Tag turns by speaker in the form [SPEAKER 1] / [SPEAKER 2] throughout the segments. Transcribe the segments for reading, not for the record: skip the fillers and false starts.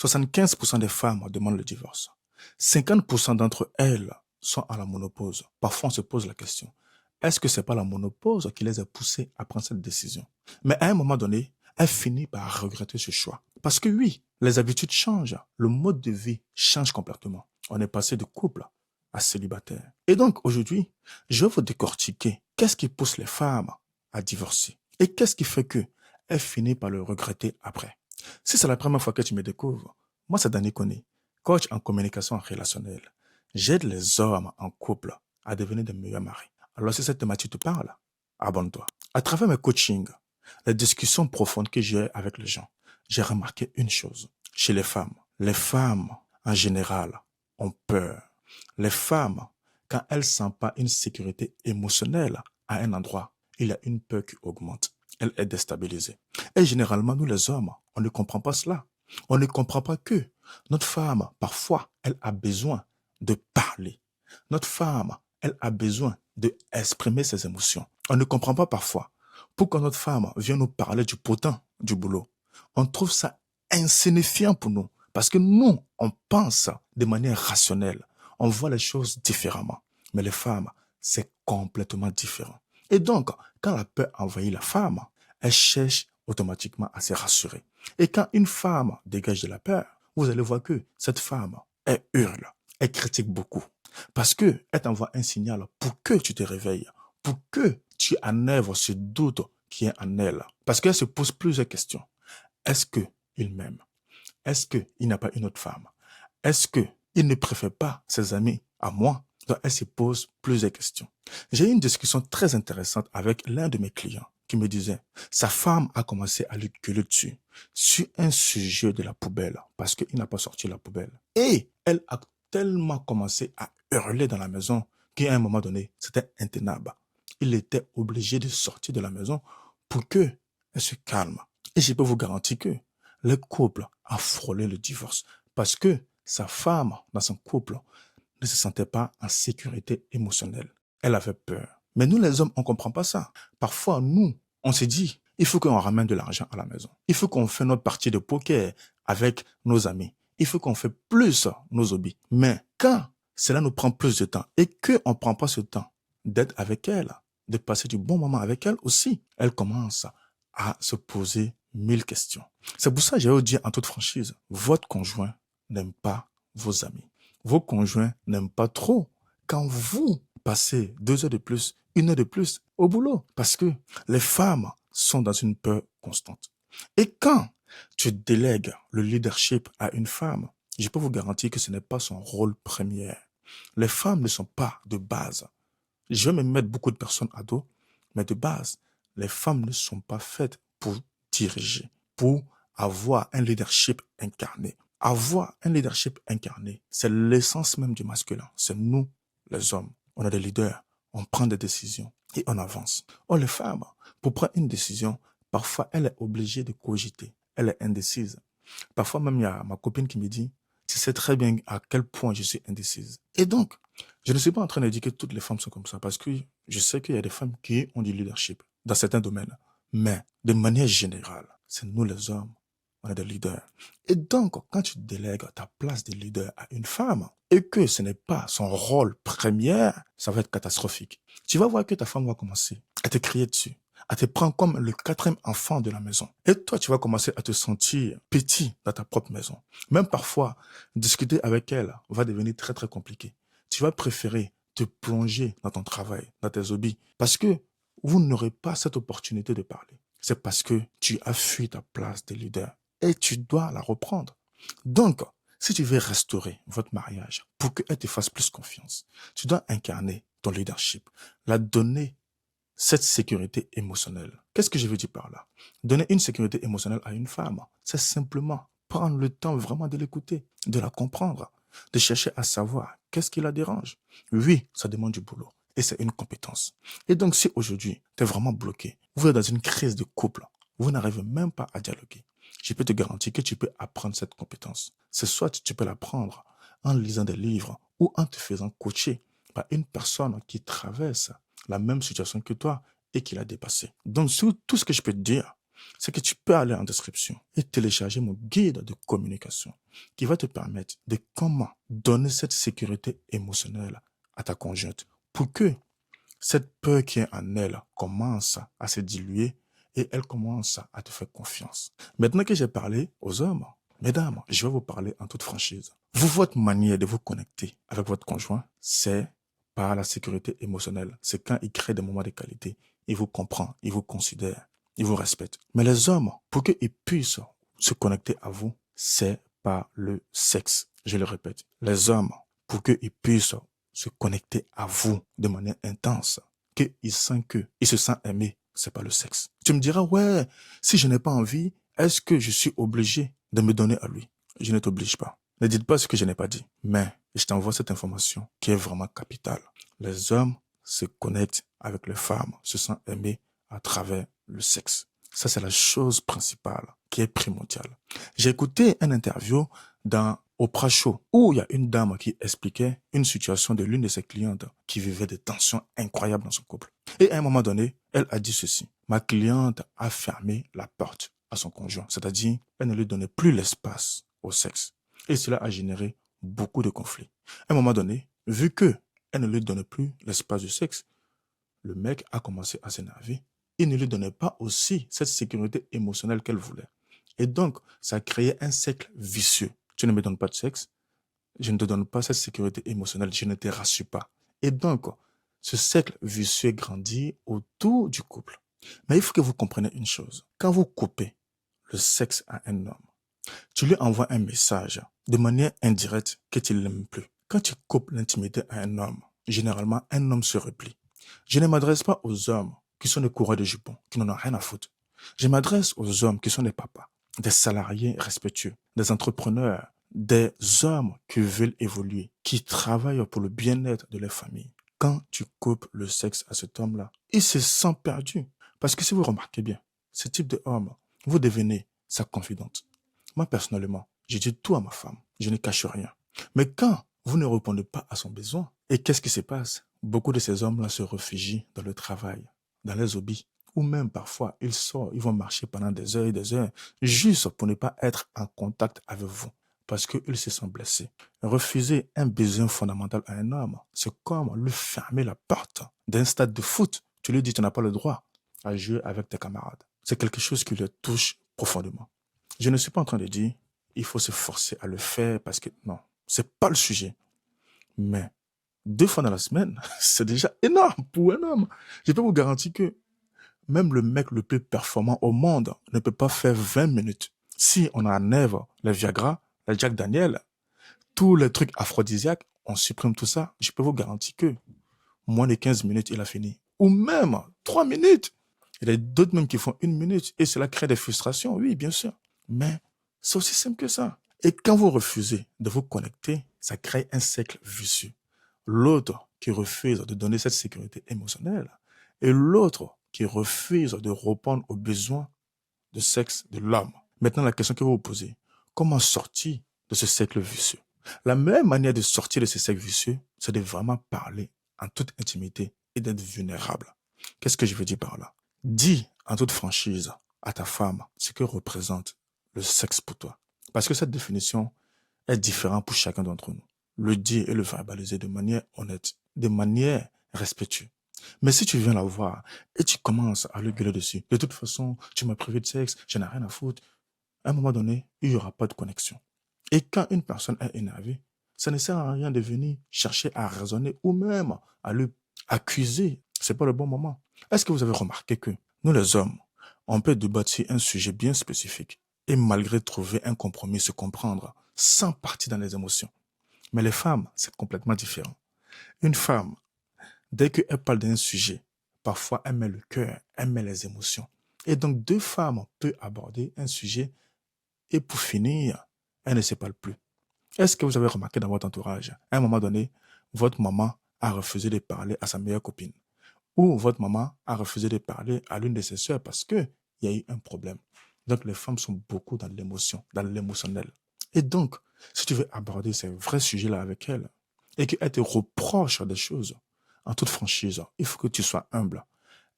[SPEAKER 1] 75% des femmes demandent le divorce. 50% d'entre elles sont à la ménopause. Parfois, on se pose la question, est-ce que c'est pas la ménopause qui les a poussées à prendre cette décision? Mais à un moment donné, elles finissent par regretter ce choix. Parce que oui, les habitudes changent, le mode de vie change complètement. On est passé de couple à célibataire. Et donc, aujourd'hui, je vais vous décortiquer qu'est-ce qui pousse les femmes à divorcer et qu'est-ce qui fait que elles finissent par le regretter après. Si c'est la première fois que tu me découvres, moi c'est Danny Koné, coach en communication relationnelle. J'aide les hommes en couple à devenir de meilleurs maris. Alors si cette thématique te parle, abonne-toi. À travers mes coachings, les discussions profondes que j'ai avec les gens, j'ai remarqué une chose. Chez les femmes en général ont peur. Les femmes, quand elles ne sentent pas une sécurité émotionnelle à un endroit, il y a une peur qui augmente. Elle est déstabilisée. Et généralement, nous les hommes, on ne comprend pas cela. On ne comprend pas que notre femme, parfois, elle a besoin de parler. Notre femme, elle a besoin d'exprimer ses émotions. On ne comprend pas parfois pourquoi notre femme vient nous parler du potin du boulot. On trouve ça insignifiant pour nous parce que nous, on pense de manière rationnelle. On voit les choses différemment. Mais les femmes, c'est complètement différent. Et donc, quand la peur envahit la femme, elle cherche automatiquement à se rassurer. Et quand une femme dégage de la peur, vous allez voir que cette femme, elle hurle, elle critique beaucoup. Parce que elle t'envoie un signal pour que tu te réveilles, pour que tu enlèves ce doute qui est en elle. Parce qu'elle se pose plusieurs questions. Est-ce qu'il m'aime? Est-ce qu'il n'a pas une autre femme? Est-ce qu'il ne préfère pas ses amis à moi? Donc, elle se pose plusieurs questions. J'ai eu une discussion très intéressante avec l'un de mes clients qui me disait, sa femme a commencé à lui gueuler dessus sur un sujet de la poubelle parce qu'il n'a pas sorti la poubelle. Et elle a tellement commencé à hurler dans la maison qu'à un moment donné, c'était intenable. Il était obligé de sortir de la maison pour qu'elle se calme. Et je peux vous garantir que le couple a frôlé le divorce parce que sa femme, dans son couple, ne se sentait pas en sécurité émotionnelle. Elle avait peur. Mais nous, les hommes, on ne comprend pas ça. Parfois, nous, on se dit, il faut qu'on ramène de l'argent à la maison. Il faut qu'on fasse notre partie de poker avec nos amis. Il faut qu'on fasse plus nos hobbies. Mais quand cela nous prend plus de temps et qu'on ne prend pas ce temps d'être avec elle, de passer du bon moment avec elle aussi, elle commence à se poser 1000 questions. C'est pour ça que j'ai dit en toute franchise, votre conjoint n'aime pas vos amis. Vos conjoints n'aiment pas trop quand vous passez 2 heures de plus, 1 heure de plus au boulot. Parce que les femmes sont dans une peur constante. Et quand tu délègues le leadership à une femme, je peux vous garantir que ce n'est pas son rôle premier. Les femmes ne sont pas de base. Je vais me mettre beaucoup de personnes à dos, mais de base, les femmes ne sont pas faites pour diriger, pour avoir un leadership incarné. Avoir un leadership incarné, c'est l'essence même du masculin. C'est nous, les hommes. On a des leaders, on prend des décisions et on avance. Or, les femmes, pour prendre une décision, parfois, elle est obligée de cogiter. Elle est indécise. Parfois, même, il y a ma copine qui me dit, tu sais très bien à quel point je suis indécise. Et donc, je ne suis pas en train de dire que toutes les femmes sont comme ça, parce que je sais qu'il y a des femmes qui ont du leadership dans certains domaines. Mais, de manière générale, c'est nous les hommes, on est des leaders. Et donc, quand tu délègues ta place de leader à une femme, et que ce n'est pas son rôle premier, ça va être catastrophique. Tu vas voir que ta femme va commencer à te crier dessus, à te prendre comme le 4e enfant de la maison. Et toi, tu vas commencer à te sentir petit dans ta propre maison. Même parfois, discuter avec elle va devenir très très compliqué. Tu vas préférer te plonger dans ton travail, dans tes hobbies, parce que vous n'aurez pas cette opportunité de parler. C'est parce que tu as fui ta place de leader et tu dois la reprendre. Donc, si tu veux restaurer votre mariage pour qu'elle te fasse plus confiance, tu dois incarner ton leadership, la donner cette sécurité émotionnelle. Qu'est-ce que je veux dire par là? Donner une sécurité émotionnelle à une femme, c'est simplement prendre le temps vraiment de l'écouter, de la comprendre, de chercher à savoir qu'est-ce qui la dérange. Oui, ça demande du boulot et c'est une compétence. Et donc, si aujourd'hui, tu es vraiment bloqué, vous êtes dans une crise de couple, vous n'arrivez même pas à dialoguer, je peux te garantir que tu peux apprendre cette compétence. C'est soit tu peux l'apprendre en lisant des livres ou en te faisant coacher par une personne qui traverse la même situation que toi et qui l'a dépassé. Donc, tout ce que je peux te dire, c'est que tu peux aller en description et télécharger mon guide de communication qui va te permettre de comment donner cette sécurité émotionnelle à ta conjointe pour que cette peur qui est en elle commence à se diluer et elle commence à te faire confiance. Maintenant que j'ai parlé aux hommes, mesdames, je vais vous parler en toute franchise. Vous, votre manière de vous connecter avec votre conjoint, c'est par la sécurité émotionnelle. C'est quand il crée des moments de qualité. Il vous comprend, il vous considère, il vous respecte. Mais les hommes, pour qu'ils puissent se connecter à vous, c'est par le sexe. Je le répète. Les hommes, pour qu'ils puissent se connecter à vous de manière intense, qu'ils se sentent aimés, c'est pas le sexe. Tu me diras, ouais, si je n'ai pas envie, est-ce que je suis obligé de me donner à lui? Je ne t'oblige pas. Ne dites pas ce que je n'ai pas dit. Mais je t'envoie cette information qui est vraiment capitale. Les hommes se connectent avec les femmes, se sentent aimés à travers le sexe. Ça, c'est la chose principale qui est primordiale. J'ai écouté une interview dans Oprah Show où il y a une dame qui expliquait une situation de l'une de ses clientes qui vivait des tensions incroyables dans son couple. Et à un moment donné, elle a dit ceci. Ma cliente a fermé la porte à son conjoint, c'est-à-dire elle ne lui donnait plus l'espace au sexe. Et cela a généré beaucoup de conflits. À un moment donné, vu que elle ne lui donnait plus l'espace du sexe, le mec a commencé à s'énerver. Il ne lui donnait pas aussi cette sécurité émotionnelle qu'elle voulait. Et donc, ça a créé un cercle vicieux. Tu ne me donnes pas de sexe, je ne te donne pas cette sécurité émotionnelle, je ne te rassure pas. Et donc, ce cercle vicieux grandit autour du couple. Mais il faut que vous compreniez une chose. Quand vous coupez le sexe à un homme, tu lui envoies un message de manière indirecte que tu ne l'aimes plus. Quand tu coupes l'intimité à un homme, généralement, un homme se replie. Je ne m'adresse pas aux hommes qui sont des coureurs de jupons, qui n'en ont rien à foutre. Je m'adresse aux hommes qui sont des papas, des salariés respectueux, des entrepreneurs, des hommes qui veulent évoluer, qui travaillent pour le bien-être de leur famille. Quand tu coupes le sexe à cet homme-là, il se sent perdu. Parce que si vous remarquez bien, ce type d'homme, vous devenez sa confidente. Moi, personnellement, je dis tout à ma femme. Je ne cache rien. Mais quand vous ne répondez pas à son besoin, et qu'est-ce qui se passe? Beaucoup de ces hommes-là se réfugient dans le travail, dans les hobbies, ou même parfois, ils sortent, ils vont marcher pendant des heures et des heures, juste pour ne pas être en contact avec vous, parce qu'ils se sentent blessés. Refuser un besoin fondamental à un homme, c'est comme lui fermer la porte d'un stade de foot. Tu lui dis, tu n'as pas le droit à jouer avec tes camarades. C'est quelque chose qui le touche profondément. Je ne suis pas en train de dire, il faut se forcer à le faire parce que non, c'est pas le sujet. Mais 2 fois dans la semaine, c'est déjà énorme pour un homme. Je peux vous garantir que même le mec le plus performant au monde ne peut pas faire 20 minutes. Si on enlève le Viagra, le Jack Daniel, tous les trucs aphrodisiaques, on supprime tout ça, je peux vous garantir que moins de 15 minutes, il a fini. Ou même 3 minutes. Il y a d'autres même qui font 1 minute et cela crée des frustrations, oui, bien sûr. Mais c'est aussi simple que ça. Et quand vous refusez de vous connecter, ça crée un cercle vicieux. L'autre qui refuse de donner cette sécurité émotionnelle et l'autre qui refuse de répondre aux besoins de sexe de l'homme. Maintenant, la question que vous vous posez, comment sortir de ce cercle vicieux? La meilleure manière de sortir de ce cercle vicieux, c'est de vraiment parler en toute intimité et d'être vulnérable. Qu'est-ce que je veux dire par là? Dis en toute franchise à ta femme ce que représente le sexe pour toi. Parce que cette définition est différente pour chacun d'entre nous. Le dire et le verbaliser de manière honnête, de manière respectueuse. Mais si tu viens la voir et tu commences à le gueuler dessus, de toute façon, tu m'as privé de sexe, je n'ai rien à foutre, à un moment donné, il n'y aura pas de connexion. Et quand une personne est énervée, ça ne sert à rien de venir chercher à raisonner ou même à le accuser. C'est pas le bon moment. Est-ce que vous avez remarqué que nous les hommes, on peut débattre sur un sujet bien spécifique et malgré trouver un compromis, se comprendre sans partir dans les émotions. Mais les femmes, c'est complètement différent. Une femme, dès qu'elle parle d'un sujet, parfois elle met le cœur, elle met les émotions. Et donc 2 femmes peuvent aborder un sujet et pour finir, elles ne se parlent plus. Est-ce que vous avez remarqué dans votre entourage, à un moment donné, votre maman a refusé de parler à sa meilleure copine ou votre maman a refusé de parler à l'une de ses sœurs parce qu'il y a eu un problème. Donc les femmes sont beaucoup dans l'émotion, dans l'émotionnel. Et donc, si tu veux aborder ces vrais sujets-là avec elle et qu'elle te reproche des choses, en toute franchise, il faut que tu sois humble.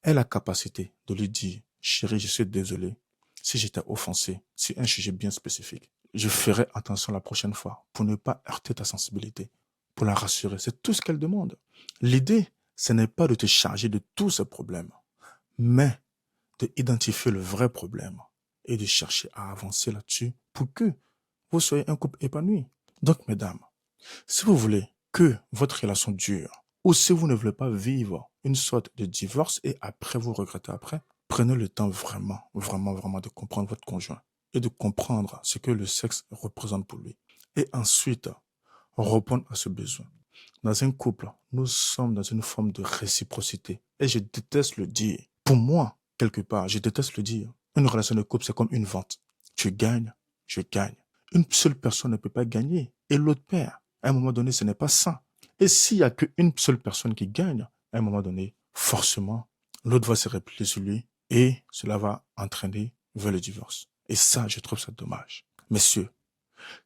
[SPEAKER 1] Elle a la capacité de lui dire, chérie, je suis désolé, si j'étais offensé sur un sujet bien spécifique, je ferai attention la prochaine fois pour ne pas heurter ta sensibilité, pour la rassurer. C'est tout ce qu'elle demande. L'idée, ce n'est pas de te charger de tous ces problèmes, mais d'identifier le vrai problème et de chercher à avancer là-dessus pour que vous soyez un couple épanoui. Donc, mesdames, si vous voulez que votre relation dure, ou si vous ne voulez pas vivre une sorte de divorce et après vous regrettez après, prenez le temps vraiment de comprendre votre conjoint et de comprendre ce que le sexe représente pour lui. Et ensuite, répondre à ce besoin. Dans un couple, nous sommes dans une forme de réciprocité. Et je déteste le dire. Pour moi, quelque part, je déteste le dire. Une relation de couple, c'est comme une vente. Tu gagnes, je gagne. Une seule personne ne peut pas gagner et l'autre perd. À un moment donné, ce n'est pas ça. Et s'il n'y a qu'une seule personne qui gagne, à un moment donné, forcément, l'autre va se replier sur lui et cela va entraîner vers le divorce. Et ça, je trouve ça dommage. Messieurs,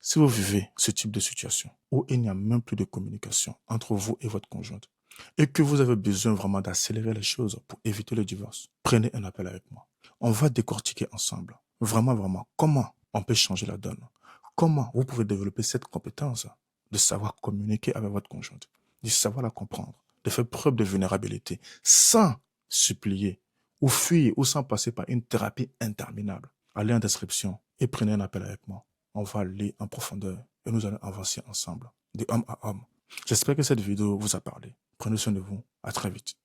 [SPEAKER 1] si vous vivez ce type de situation où il n'y a même plus de communication entre vous et votre conjointe et que vous avez besoin vraiment d'accélérer les choses pour éviter le divorce, prenez un appel avec moi. On va décortiquer ensemble, vraiment, comment on peut changer la donne. Comment vous pouvez développer cette compétence de savoir communiquer avec votre conjointe, de savoir la comprendre, de faire preuve de vulnérabilité sans supplier ou fuir ou sans passer par une thérapie interminable. Allez en description et prenez un appel avec moi. On va aller en profondeur et nous allons avancer ensemble, de homme à homme. J'espère que cette vidéo vous a parlé. Prenez soin de vous. À très vite.